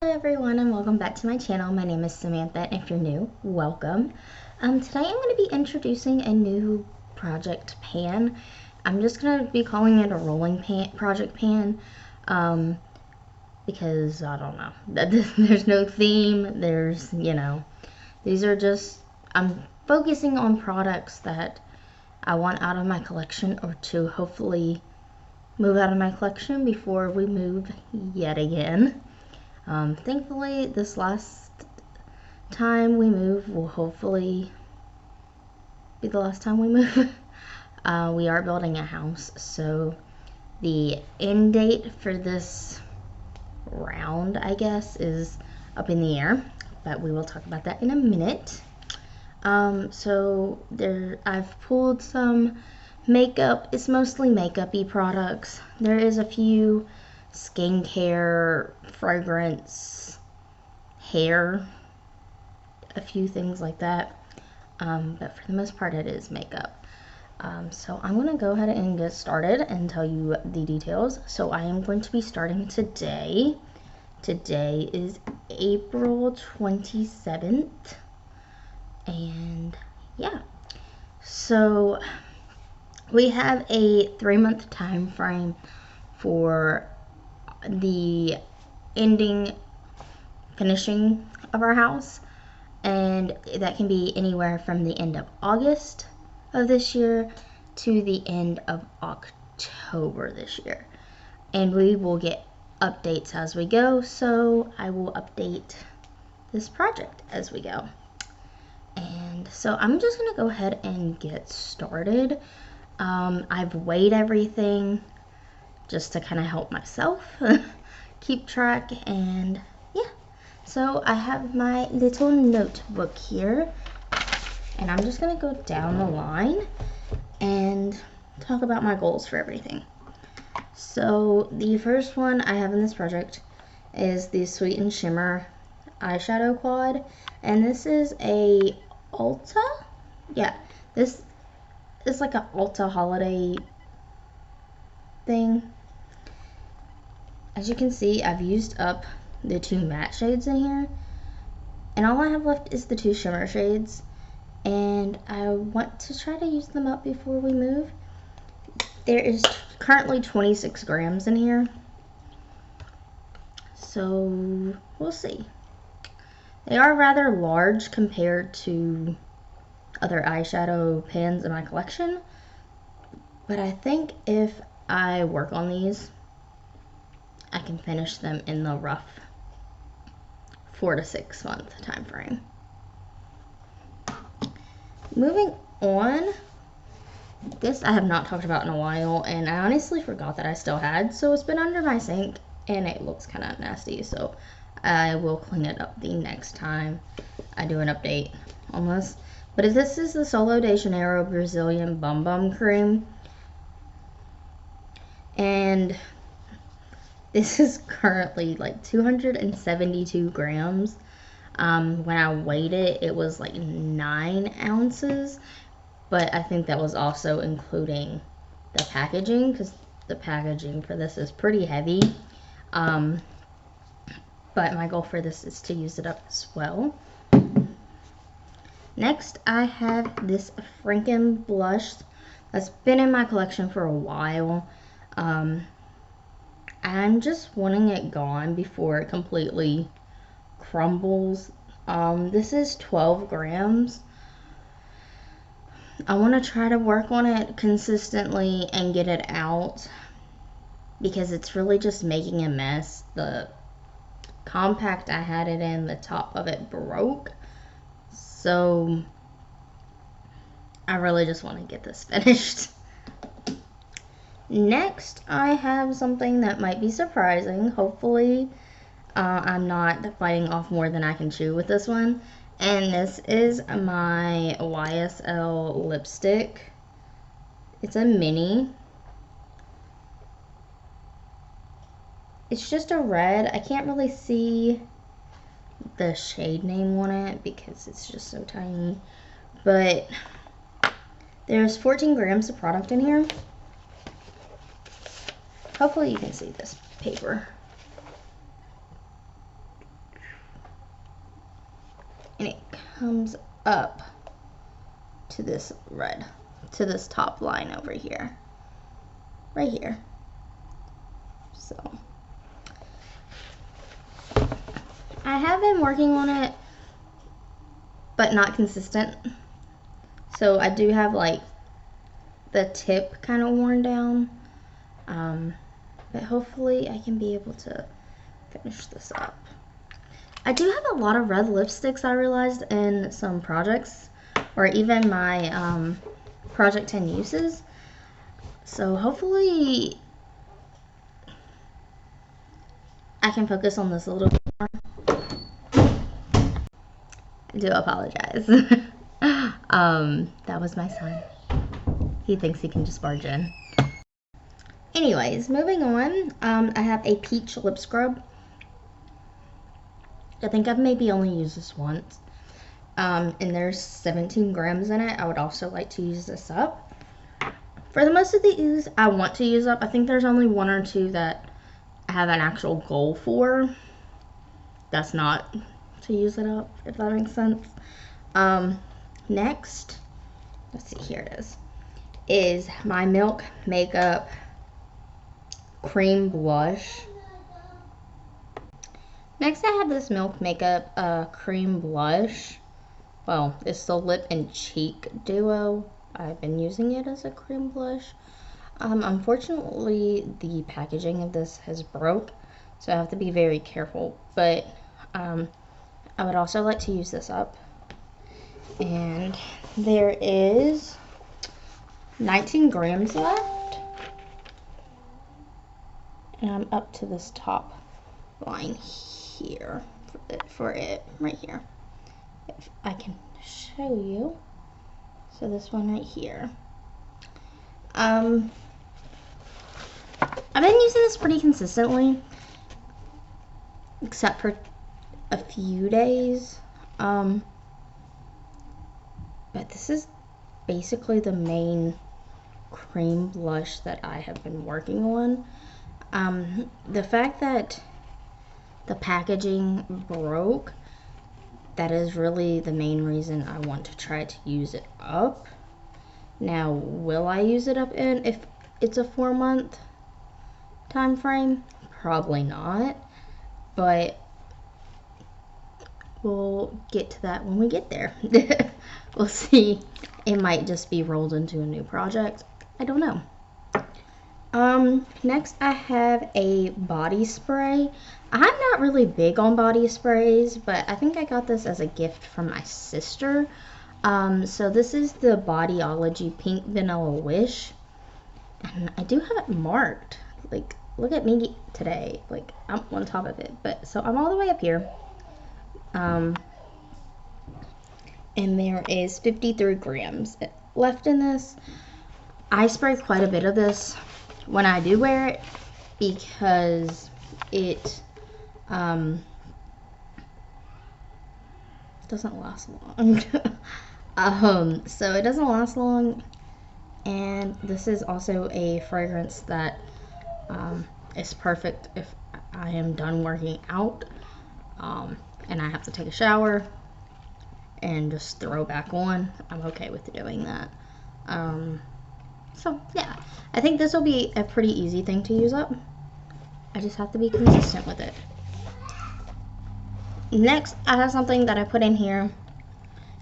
Hello everyone and welcome back to my channel. My name is Samantha and if you're new, welcome. Today I'm going to be introducing a new project pan. I'm just going to be calling it a rolling pan, project pan, because I don't know. There's no theme, these are just, I'm focusing on products that I want out of my collection or to hopefully move out of my collection before we move yet again. Thankfully, this last time we move will hopefully be the last time we move. We are building a house, so the end date for this round, I guess, is up in the air, but we will talk about that in a minute. I've pulled some makeup. It's mostly makeup-y products. There is a few skincare, fragrance, hair, a few things like that, but for the most part it is makeup. So I'm going to go ahead and get started and tell you the details. So I am going to be starting today. Today is April 27th, and yeah, so we have a 3-month time frame for the finishing of our house, and that can be anywhere from the end of August of this year to the end of October this year, and we will get updates as we go, so I will update this project as we go. And so I'm just gonna go ahead and get started. I've weighed everything just to kind of help myself keep track, and yeah, so I have my little notebook here, and I'm just gonna go down the line and talk about my goals for everything. So the first one I have in this project is the Sweet and Shimmer eyeshadow quad, and this is a Ulta. Yeah, this is like a Ulta holiday thing. As you can see, I've used up the 2 matte shades in here, and all I have left is the 2 shimmer shades, and I want to try to use them up before we move. There is currently 26 grams in here, so we'll see. They are rather large compared to other eyeshadow pans in my collection, but I think if I work on these, I can finish them in the rough 4 to 6 month time frame. Moving on, this I have not talked about in a while, and I honestly forgot that I still had, so it's been under my sink and it looks kind of nasty, so I will clean it up the next time I do an update on this. But this is the Sol de Janeiro Brazilian Bum Bum Cream, and this is currently like 272 grams. When I weighed it, it was like 9 ounces, but I think that was also including the packaging, because the packaging for this is pretty heavy. But my goal for this is to use it up as well. Next, I have this Franken blush that's been in my collection for a while. I'm just wanting it gone before it completely crumbles. This is 12 grams. I want to try to work on it consistently and get it out, because it's really just making a mess. The compact I had it in, the top of it broke, so I really just want to get this finished. Next, I have something that might be surprising. Hopefully, I'm not biting off more than I can chew with this one. And this is my YSL lipstick. It's a mini. It's just a red. I can't really see the shade name on it because it's just so tiny. But there's 14 grams of product in here. Hopefully you can see this paper. and it comes up to this red, to this top line over here, right here. So I have been working on it, but not consistent. So I do have like the tip kind of worn down, but hopefully I can be able to finish this up. I do have a lot of red lipsticks, I realized, in some projects, or even my Project 10 uses. So hopefully I can focus on this a little bit more. I do apologize. That was my son. He thinks he can just barge in. Anyways, moving on, I have a peach lip scrub. I think I've maybe only used this once. And there's 17 grams in it. I would also like to use this up. For the most of these, I want to use up. I think there's only one or two that I have an actual goal for. That's not to use it up, if that makes sense. Next, let's see, here it is my Milk Makeup Cream Blush. Next, I have this Milk Makeup Cream Blush. Well, it's the Lip and Cheek Duo. I've been using it as a cream blush. Unfortunately, the packaging of this has broke, so I have to be very careful. But I would also like to use this up. And there is 19 grams left. And I'm up to this top line here for it right here. If I can show you. So this one right here. I've been using this pretty consistently, except for a few days. But this is basically the main cream blush that I have been working on. The fact that the packaging broke, that is really the main reason I want to try to use it up. Now, will I use it up in if it's a 4-month time frame? Probably not, but we'll get to that when we get there. We'll see. It might just be rolled into a new project. I don't know. Next I have a body spray. I'm not really big on body sprays, but I think I got this as a gift from my sister. So this is the Bodyology Pink Vanilla Wish. And I do have it marked. Like, look at me today. Like, I'm on top of it. But, so I'm all the way up here. And there is 53 grams left in this. I spray quite a bit of this when I do wear it, because it doesn't last long. So it doesn't last long, and this is also a fragrance that is perfect if I am done working out and I have to take a shower and just throw back on. I'm okay with doing that. So yeah, I think this will be a pretty easy thing to use up. I just have to be consistent with it. Next, I have something that I put in here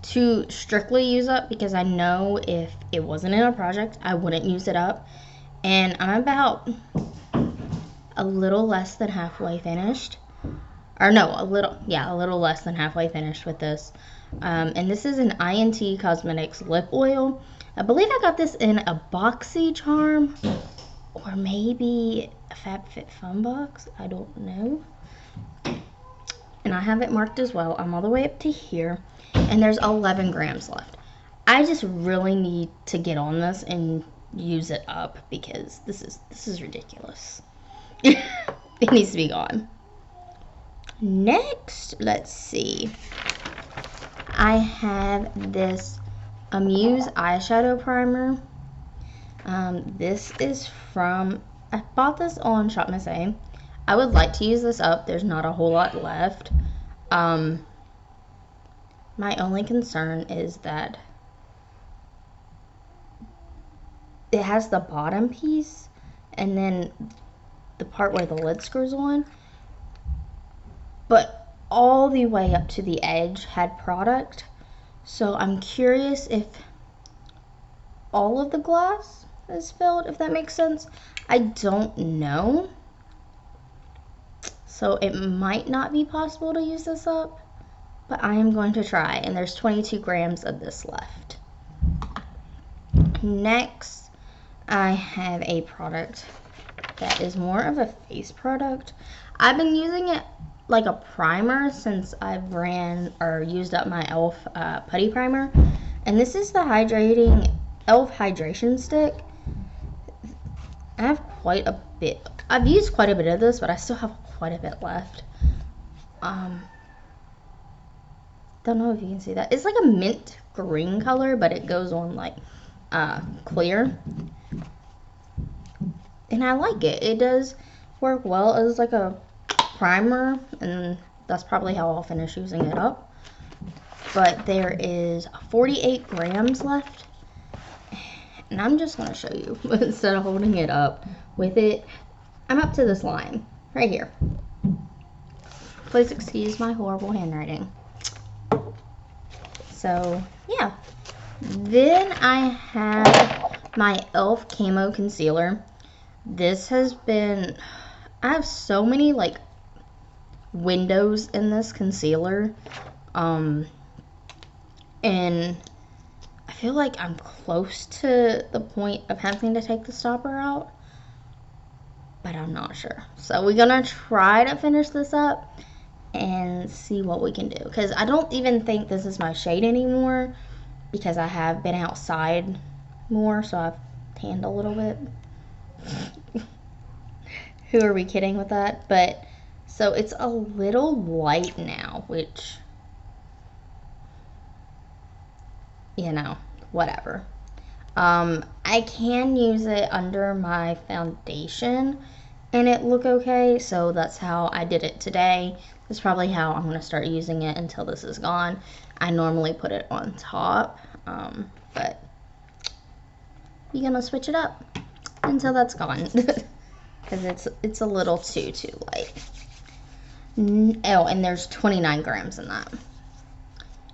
to strictly use up, because I know if it wasn't in a project, I wouldn't use it up. And I'm about a little less than halfway finished. Or no, a little less than halfway finished with this. And this is an INT Cosmetics lip oil. I believe I got this in a BoxyCharm, or maybe a FabFitFun box. I don't know. And I have it marked as well. I'm all the way up to here, and there's 11 grams left. I just really need to get on this and use it up, because this is ridiculous. It needs to be gone. Next, let's see. I have this Amuse eyeshadow primer. This is from, I bought this on Shop Miss A. I would like to use this up. There's not a whole lot left. My only concern is that it has the bottom piece and then the part where the lid screws on, but all the way up to the edge had product. So I'm curious if all of the glass is filled, if that makes sense. I don't know. So it might not be possible to use this up, but I am going to try, and there's 22 grams of this left. Next, I have a product that is more of a face product. I've been using it like a primer since I've ran or used up my e.l.f. Putty Primer. And this is the hydrating e.l.f. Hydration Stick. I have quite a bit. I've used quite a bit of this, but I still have quite a bit left. Don't know if you can see that. It's like a mint green color, but it goes on like clear. And I like it. It does work well as like a primer, and that's probably how I'll finish using it up. But there is 48 grams left, and I'm just going to show you instead of holding it up with it. I'm up to this line right here. Please excuse my horrible handwriting. So yeah, then I have my e.l.f. Camo Concealer. This has been, I have so many like windows in this concealer, and I feel like I'm close to the point of having to take the stopper out, but I'm not sure. So we're gonna try to finish this up and see what we can do, because I don't even think this is my shade anymore, because I have been outside more, so I've tanned a little bit. Who are we kidding with that? But so it's a little light now, which, you know, whatever. I can use it under my foundation and it look okay, so that's how I did it today. That's probably how I'm gonna start using it until this is gone. I normally put it on top, but you're gonna switch it up until that's gone. Because it's a little too light. Oh, and there's 29 grams in that.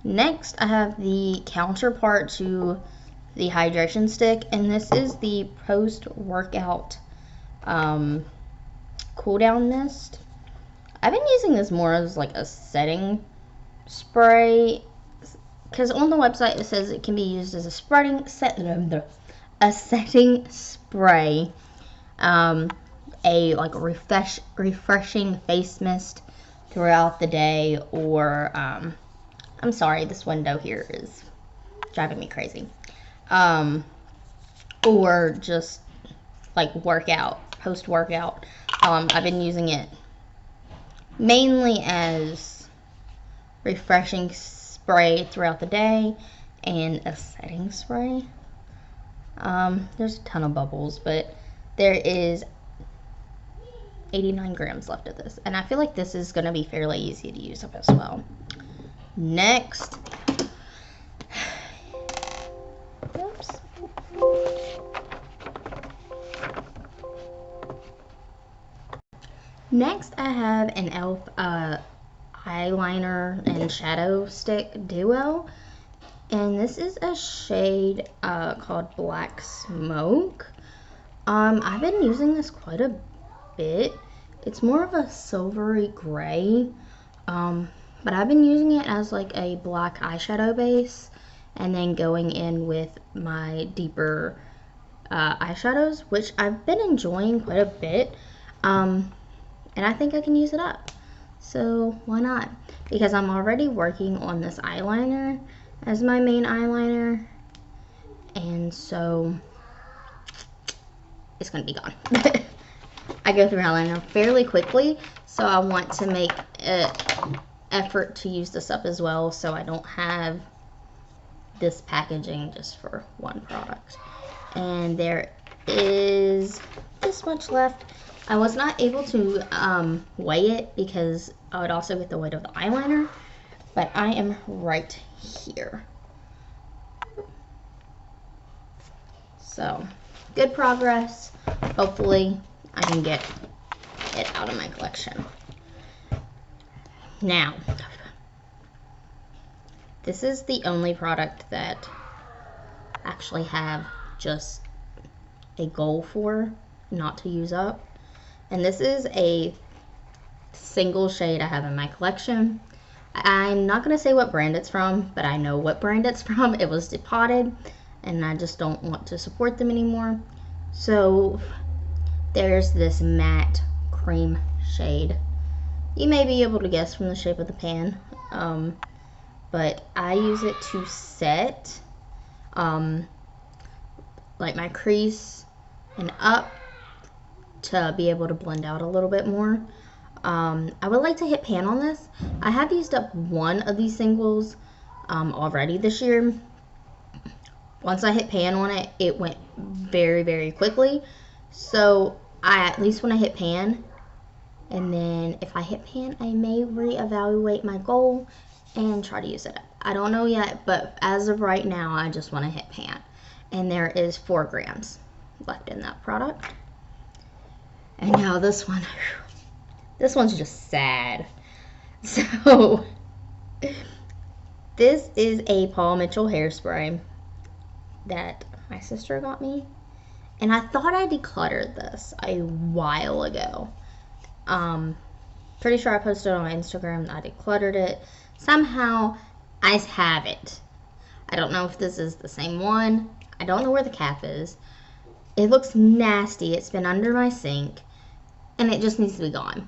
Next, I have the counterpart to the hydration stick, and this is the post-workout cool down mist. I've been using this more as like a setting spray, because on the website it says it can be used as a setting spray, a like refreshing face mist throughout the day, or I'm sorry, this window here is driving me crazy, or just like post-workout. I've been using it mainly as refreshing spray throughout the day and a setting spray. There's a ton of bubbles, but there is 89 grams left of this, and I feel like this is going to be fairly easy to use up as well. Next, oops. Next, I have an e.l.f. eyeliner and shadow stick duo, and this is a shade called Black Smoke. I've been using this quite a bit. It's more of a silvery gray, but I've been using it as like a black eyeshadow base, and then going in with my deeper eyeshadows, which I've been enjoying quite a bit, and I think I can use it up. So why not? Because I'm already working on this eyeliner as my main eyeliner, and so it's gonna be gone. I go through eyeliner fairly quickly, so I want to make an effort to use this up as well, so I don't have this packaging just for one product. And there is this much left. I was not able to weigh it because I would also get the weight of the eyeliner, but I am right here. So, good progress. Hopefully, I can get it out of my collection. Now, this is the only product that I actually have just a goal for not to use up. And this is a single shade I have in my collection. I'm not going to say what brand it's from, but I know what brand it's from. It was Depotted, and I just don't want to support them anymore. So there's this matte cream shade. You may be able to guess from the shape of the pan, but I use it to set like my crease and up to be able to blend out a little bit more. I would like to hit pan on this. I have used up one of these singles already this year. Once I hit pan on it, it went very, very quickly. So I at least want to hit pan. And then if I hit pan, I may reevaluate my goal and try to use it up. I don't know yet, but as of right now, I just want to hit pan. And there is 4 grams left in that product. And now this one, this one's just sad. So this is a Paul Mitchell hairspray that my sister got me. And I thought I decluttered this a while ago. Pretty sure I posted on my Instagram that I decluttered it. Somehow I have it. I don't know if this is the same one. I don't know where the cap is. It looks nasty. It's been under my sink. And it just needs to be gone.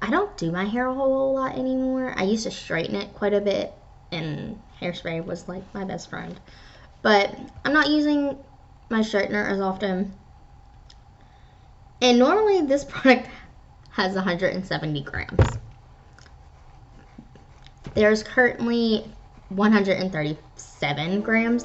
I don't do my hair a whole lot anymore. I used to straighten it quite a bit. And hairspray was like my best friend. But I'm not using my straightener as often. And normally this product has 170 grams. There's currently 137 grams